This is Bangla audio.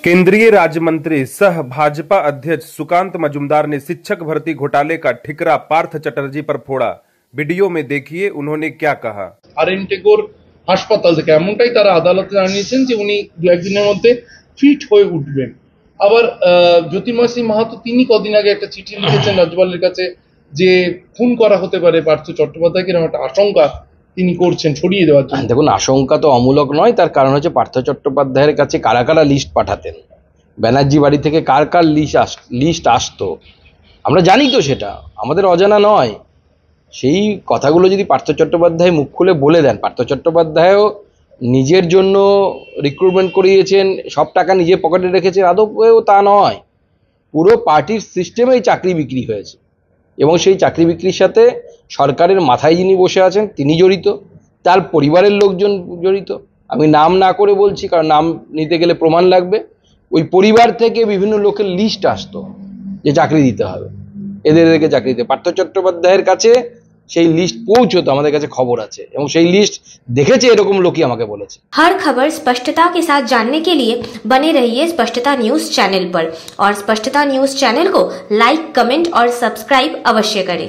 केंद्रीय राज्य मंत्री सह भाजपा अध्यक्ष सुकांत मजूमदार ने शिक्षक भर्ती घोटाले का ठिकरा पार्थ चटर्जी पर फोड़ा। वीडियो में देखिए उन्होंने क्या कहा। আরএন হাসপাতাল থেকে এমনটাই তারা আদালতে জানিয়েছেন যে উনি দু একদিনের মধ্যে ফিট হয়ে উঠবেন। আবার জ্যোতির্ময় সিং মাহাতো তিনি কদিন আগে একটা চিঠি লিখেছেন রাজ্যপালের কাছে যে খুন করা হতে পারে পার্থ চট্টোপাধ্যায়কে, এরকম একটা আশঙ্কা তিনি করছেন সরিয়ে দেওয়ার জন্য। দেখুন, আশঙ্কা তো অমূলক নয়। তার কারণ হচ্ছে পার্থ চট্টোপাধ্যায়ের কাছে কারা কারা লিস্ট পাঠাতেন, ব্যানার্জি বাড়ি থেকে কার কার লিস্ট আসতো আমরা জানি তো, সেটা আমাদের অজানা নয়। সেই কথাগুলো যদি পার্থ চট্টোপাধ্যায় মুখ খুলে বলে দেন, পার্থ চট্টোপাধ্যায়ও নিজের জন্য রিক্রুটমেন্ট করিয়েছেন, সব টাকা নিজের পকেটে রেখেছেন, আদৌ তা নয়। পুরো পার্টির সিস্টেমেই চাকরি বিক্রি হয়েছে এবং সেই চাকরি বিক্রির সাথে সরকারের মাথায় যিনি বসে আছেন তিনি জড়িত, তার পরিবারের লোকজন জড়িত। আমি নাম না করে বলছি, কারণ নাম নিতে গেলে প্রমাণ লাগবে। ওই পরিবার থেকে বিভিন্ন লোকের লিস্ট আসতো যে চাকরি দিতে হবে, এদেরকে চাকরি দিতে। পার্থ চট্টোপাধ্যায়ের কাছে সেই লিস্ট পৌঁছতো, আমাদের কাছে খবর আছে, এবং সেই লিস্ট দেখেছে এরকম লোকই আমাকে বলেছে। हर खबर स्पष्टता के साथ जानने के लिए बने रहिए स्पष्टता न्यूज चैनल पर और स्पष्टता न्यूज चैनल को लाइक, कमेंट और सब्सक्राइब अवश्य करें।